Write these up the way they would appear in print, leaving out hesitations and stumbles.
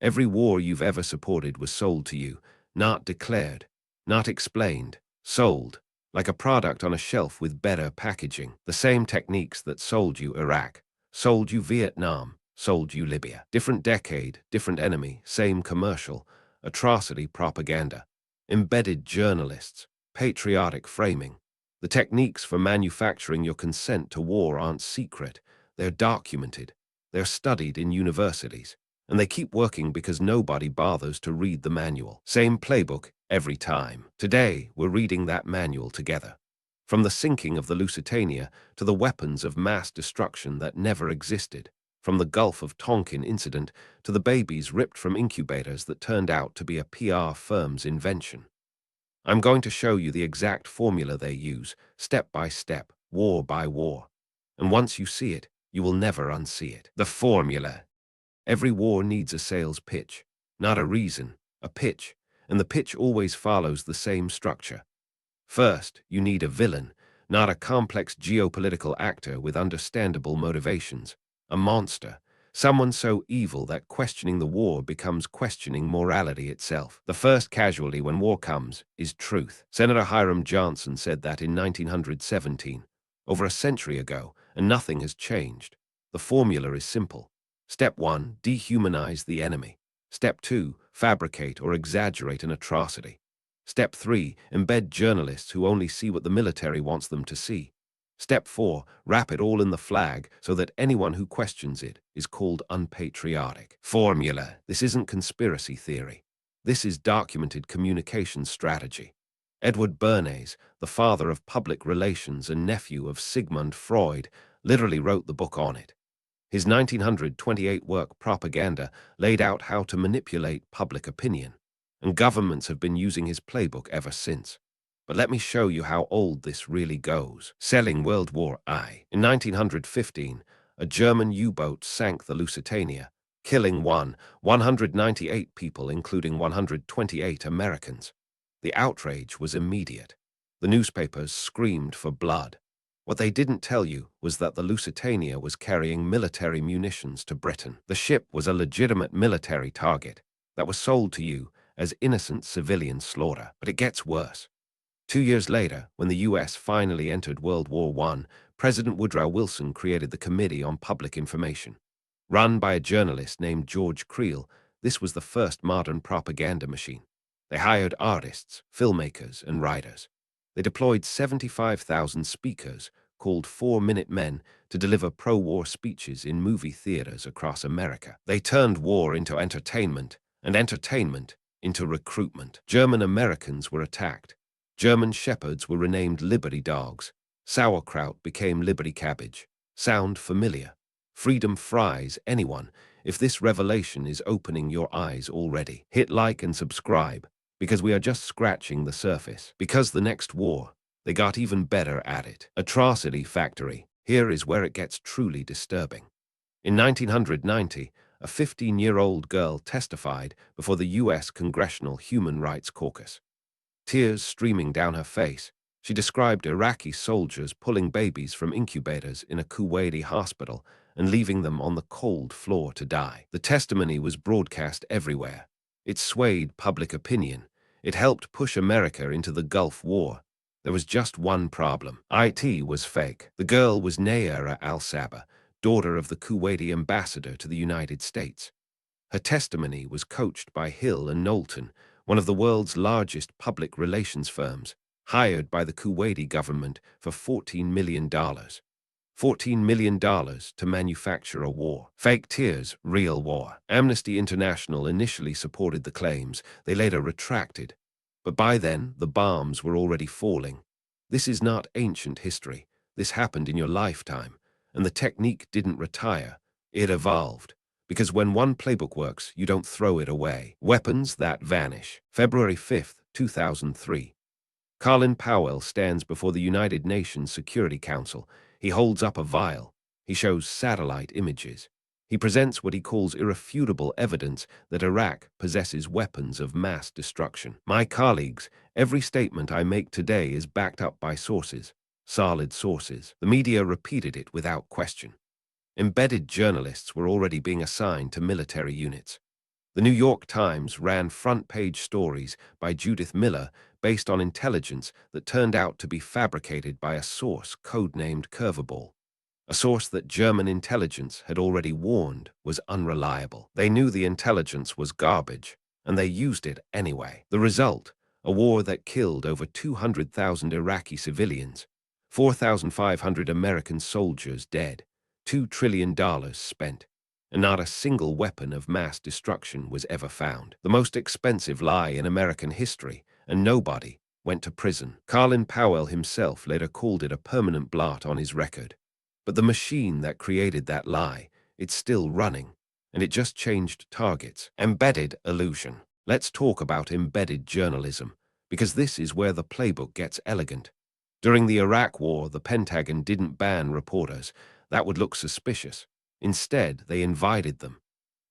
Every war you've ever supported was sold to you, not declared, not explained, sold, like a product on a shelf with better packaging. The same techniques that sold you Iraq, sold you Vietnam, sold you Libya. Different decade, different enemy, same commercial, atrocity propaganda, embedded journalists, patriotic framing. The techniques for manufacturing your consent to war aren't secret. They're documented. They're studied in universities. And they keep working because nobody bothers to read the manual. Same playbook every time. Today, we're reading that manual together. From the sinking of the Lusitania to the weapons of mass destruction that never existed. From the Gulf of Tonkin incident to the babies ripped from incubators that turned out to be a PR firm's invention. I'm going to show you the exact formula they use, step by step, war by war. And once you see it, you will never unsee it. The formula. Every war needs a sales pitch, not a reason, a pitch, and the pitch always follows the same structure. First, you need a villain, not a complex geopolitical actor with understandable motivations, a monster, someone so evil that questioning the war becomes questioning morality itself. The first casualty when war comes is truth. Senator Hiram Johnson said that in 1917, over a century ago, and nothing has changed. The formula is simple. Step 1, dehumanize the enemy. Step 2, fabricate or exaggerate an atrocity. Step 3, embed journalists who only see what the military wants them to see. Step 4, wrap it all in the flag so that anyone who questions it is called unpatriotic. Formula. This isn't conspiracy theory. This is documented communication strategy. Edward Bernays, the father of public relations and nephew of Sigmund Freud, literally wrote the book on it. His 1928 work Propaganda laid out how to manipulate public opinion, and governments have been using his playbook ever since. But let me show you how old this really goes. Selling World War I. In 1915, a German U-boat sank the Lusitania, killing 198 people, including 128 Americans. The outrage was immediate. The newspapers screamed for blood. What they didn't tell you was that the Lusitania was carrying military munitions to Britain. The ship was a legitimate military target that was sold to you as innocent civilian slaughter. But it gets worse. 2 years later, when the U.S. finally entered World War I, President Woodrow Wilson created the Committee on Public Information. Run by a journalist named George Creel, this was the first modern propaganda machine. They hired artists, filmmakers, and writers. They deployed 75,000 speakers, called 4-minute men, to deliver pro-war speeches in movie theaters across America. They turned war into entertainment, and entertainment into recruitment. German Americans were attacked. German shepherds were renamed Liberty Dogs. Sauerkraut became Liberty Cabbage. Sound familiar? Freedom fries anyone. If this revelation is opening your eyes already, hit like and subscribe, because we are just scratching the surface. Because the next war, they got even better at it. Atrocity Factory. Here is where it gets truly disturbing. In 1990, a 15-year-old girl testified before the U.S. Congressional Human Rights Caucus. Tears streaming down her face, she described Iraqi soldiers pulling babies from incubators in a Kuwaiti hospital and leaving them on the cold floor to die. The testimony was broadcast everywhere. It swayed public opinion. It helped push America into the Gulf War. There was just one problem. IT was fake. The girl was Nayera al-Saba, daughter of the Kuwaiti ambassador to the United States. Her testimony was coached by Hill and Knowlton, one of the world's largest public relations firms, hired by the Kuwaiti government for $14 million. $14 million to manufacture a war. Fake tears, real war. Amnesty International initially supported the claims. They later retracted. But by then, the bombs were already falling. This is not ancient history. This happened in your lifetime. And the technique didn't retire. It evolved. Because when one playbook works, you don't throw it away. Weapons that vanish. February 5th, 2003. Colin Powell stands before the United Nations Security Council. He holds up a vial. He shows satellite images. He presents what he calls irrefutable evidence that Iraq possesses weapons of mass destruction. My colleagues, every statement I make today is backed up by sources, solid sources. The media repeated it without question. Embedded journalists were already being assigned to military units. The New York Times ran front-page stories by Judith Miller based on intelligence that turned out to be fabricated by a source codenamed Curveball, a source that German intelligence had already warned was unreliable. They knew the intelligence was garbage, and they used it anyway. The result, a war that killed over 200,000 Iraqi civilians, 4,500 American soldiers dead, $2 trillion spent, and not a single weapon of mass destruction was ever found. The most expensive lie in American history, and nobody went to prison. Colin Powell himself later called it a permanent blot on his record. But the machine that created that lie, it's still running, and it just changed targets. Embedded illusion. Let's talk about embedded journalism, because this is where the playbook gets elegant. During the Iraq War, the Pentagon didn't ban reporters. That would look suspicious. Instead, they invited them.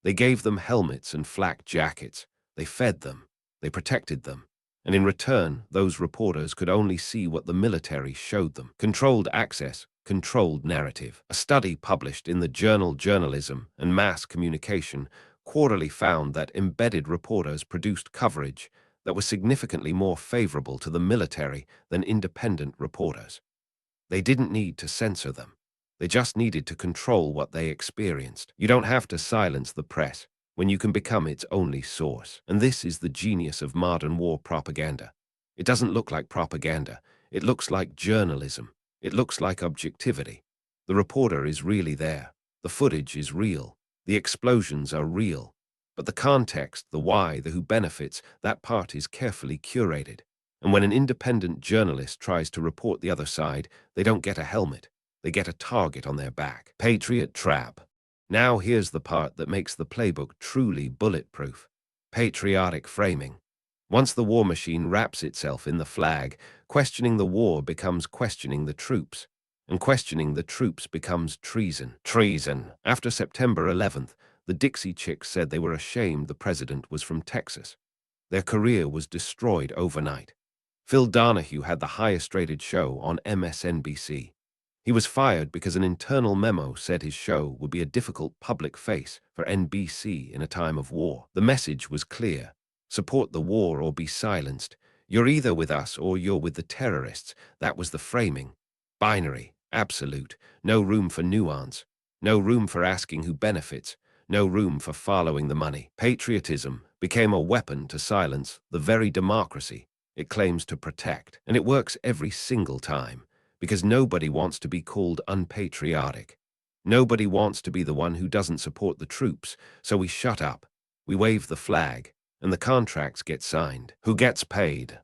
They gave them helmets and flak jackets. They fed them. They protected them. And in return, those reporters could only see what the military showed them. Controlled access, controlled narrative. A study published in the journal Journalism and Mass Communication quarterly found that embedded reporters produced coverage that was significantly more favorable to the military than independent reporters. They didn't need to censor them. They just needed to control what they experienced. You don't have to silence the press when you can become its only source. And this is the genius of modern war propaganda. It doesn't look like propaganda. It looks like journalism. It looks like objectivity. The reporter is really there. The footage is real. The explosions are real. But the context, the why, the who benefits, that part is carefully curated. And when an independent journalist tries to report the other side, they don't get a helmet. They get a target on their back. Patriot trap. Now here's the part that makes the playbook truly bulletproof. Patriotic framing. Once the war machine wraps itself in the flag, questioning the war becomes questioning the troops. And questioning the troops becomes treason. Treason. After September 11th, the Dixie Chicks said they were ashamed the president was from Texas. Their career was destroyed overnight. Phil Donahue had the highest-rated show on MSNBC. He was fired because an internal memo said his show would be a difficult public face for NBC in a time of war. The message was clear. Support the war or be silenced. You're either with us or you're with the terrorists. That was the framing. Binary, absolute, no room for nuance, no room for asking who benefits, no room for following the money. Patriotism became a weapon to silence the very democracy it claims to protect. And it works every single time. Because nobody wants to be called unpatriotic. Nobody wants to be the one who doesn't support the troops, so we shut up, we wave the flag, and the contracts get signed. Who gets paid?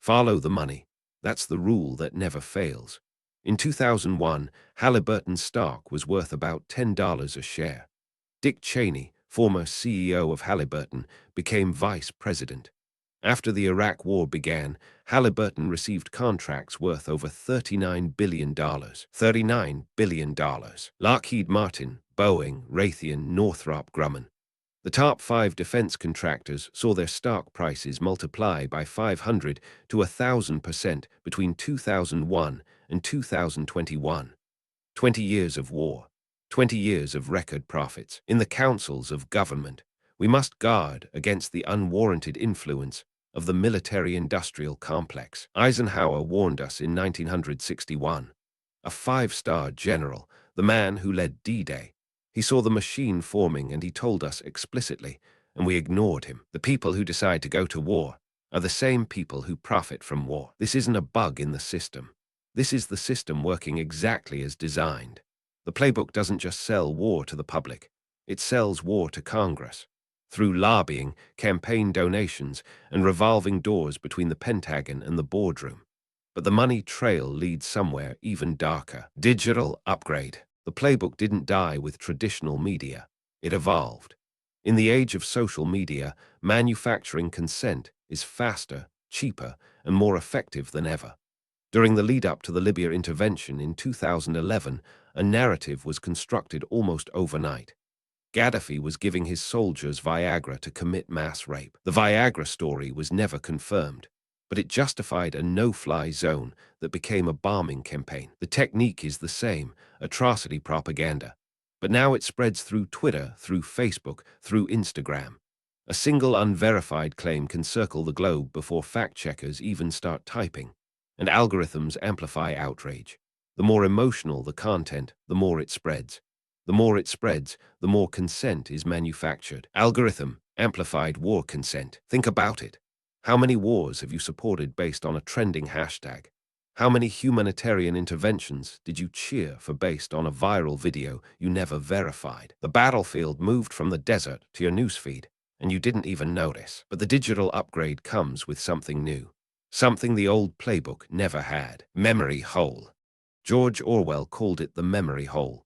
Follow the money. That's the rule that never fails. In 2001, Halliburton's stock was worth about $10 a share. Dick Cheney, former CEO of Halliburton, became vice president. After the Iraq War began, Halliburton received contracts worth over $39 billion. $39 billion. Lockheed Martin, Boeing, Raytheon, Northrop Grumman. The top 5 defense contractors saw their stock prices multiply by 500 to 1,000% between 2001 and 2021. 20 years of war. 20 years of record profits. In the councils of government, we must guard against the unwarranted influence of the military-industrial complex. Eisenhower warned us in 1961. A 5-star general, the man who led D-Day. He saw the machine forming and he told us explicitly, and we ignored him. The people who decide to go to war are the same people who profit from war. This isn't a bug in the system. This is the system working exactly as designed. The playbook doesn't just sell war to the public. It sells war to Congress. Through lobbying, campaign donations, and revolving doors between the Pentagon and the boardroom. But the money trail leads somewhere even darker. Digital upgrade. The playbook didn't die with traditional media. It evolved. In the age of social media, manufacturing consent is faster, cheaper, and more effective than ever. During the lead-up to the Libya intervention in 2011, a narrative was constructed almost overnight. Gaddafi was giving his soldiers Viagra to commit mass rape. The Viagra story was never confirmed, but it justified a no-fly zone that became a bombing campaign. The technique is the same, atrocity propaganda. But now it spreads through Twitter, through Facebook, through Instagram. A single unverified claim can circle the globe before fact-checkers even start typing, and algorithms amplify outrage. The more emotional the content, the more it spreads. The more it spreads, the more consent is manufactured. Algorithm, amplified war consent. Think about it. How many wars have you supported based on a trending hashtag? How many humanitarian interventions did you cheer for based on a viral video you never verified? The battlefield moved from the desert to your newsfeed, and you didn't even notice. But the digital upgrade comes with something new. Something the old playbook never had. Memory hole. George Orwell called it the memory hole,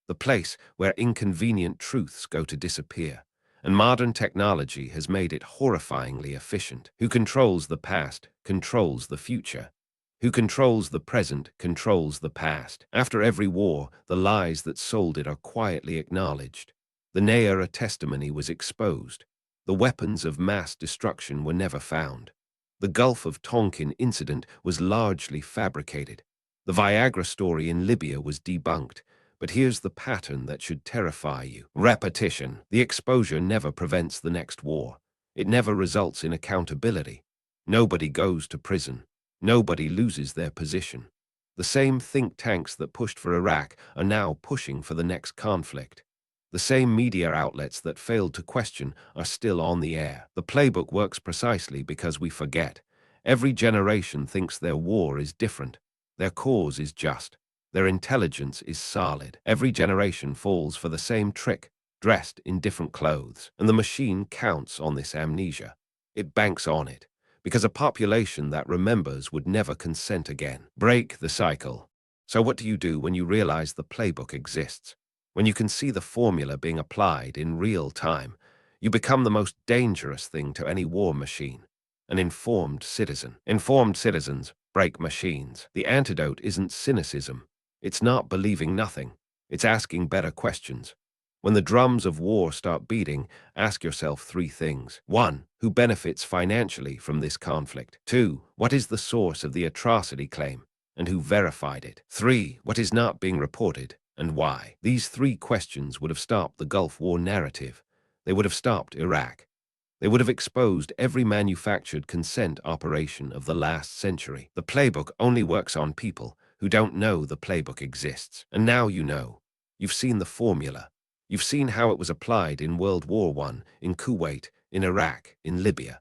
the place where inconvenient truths go to disappear. And modern technology has made it horrifyingly efficient. Who controls the past controls the future. Who controls the present controls the past. After every war, the lies that sold it are quietly acknowledged. The Nayara testimony was exposed. The weapons of mass destruction were never found. The Gulf of Tonkin incident was largely fabricated. The Viagra story in Libya was debunked. But here's the pattern that should terrify you. Repetition. The exposure never prevents the next war. It never results in accountability. Nobody goes to prison. Nobody loses their position. The same think tanks that pushed for Iraq are now pushing for the next conflict. The same media outlets that failed to question are still on the air. The playbook works precisely because we forget. Every generation thinks their war is different. Their cause is just. Their intelligence is solid. Every generation falls for the same trick, dressed in different clothes. And the machine counts on this amnesia. It banks on it, because a population that remembers would never consent again. Break the cycle. So what do you do when you realize the playbook exists? When you can see the formula being applied in real time, you become the most dangerous thing to any war machine. An informed citizen. Informed citizens break machines. The antidote isn't cynicism. It's not believing nothing. It's asking better questions. When the drums of war start beating, ask yourself three things. 1. Who benefits financially from this conflict? 2. What is the source of the atrocity claim, and who verified it? 3. What is not being reported, and why? These three questions would have stopped the Gulf War narrative. They would have stopped Iraq. They would have exposed every manufactured consent operation of the last century. The playbook only works on people who don't know the playbook exists. And now you know. You've seen the formula. You've seen how it was applied in World War I, in Kuwait, in Iraq, in Libya.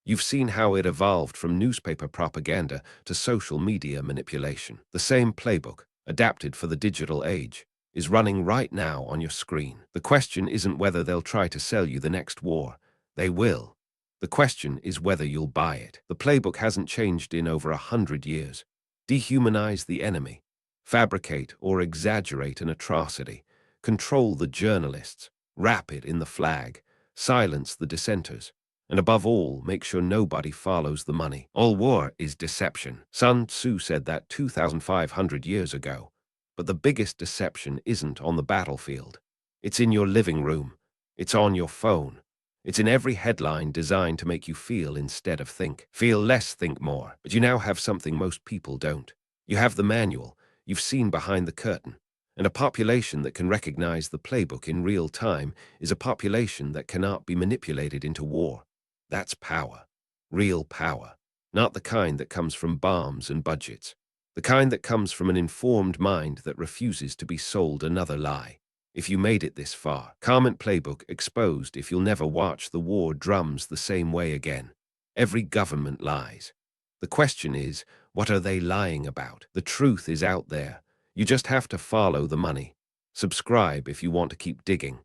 You've seen how it evolved from newspaper propaganda to social media manipulation. The same playbook, adapted for the digital age, is running right now on your screen. The question isn't whether they'll try to sell you the next war. They will. The question is whether you'll buy it. The playbook hasn't changed in over 100 years. Dehumanize the enemy. Fabricate or exaggerate an atrocity. Control the journalists. Wrap it in the flag. Silence the dissenters. And above all, make sure nobody follows the money. All war is deception. Sun Tzu said that 2,500 years ago. But the biggest deception isn't on the battlefield. It's in your living room. It's on your phone. It's in every headline designed to make you feel instead of think. Feel less, think more. But you now have something most people don't. You have the manual. You've seen behind the curtain. And a population that can recognize the playbook in real time is a population that cannot be manipulated into war. That's power. Real power. Not the kind that comes from bombs and budgets. The kind that comes from an informed mind that refuses to be sold another lie. If you made it this far, comment playbook exposed if you'll never watch the war drums the same way again. Every government lies. The question is, what are they lying about? The truth is out there. You just have to follow the money. Subscribe if you want to keep digging.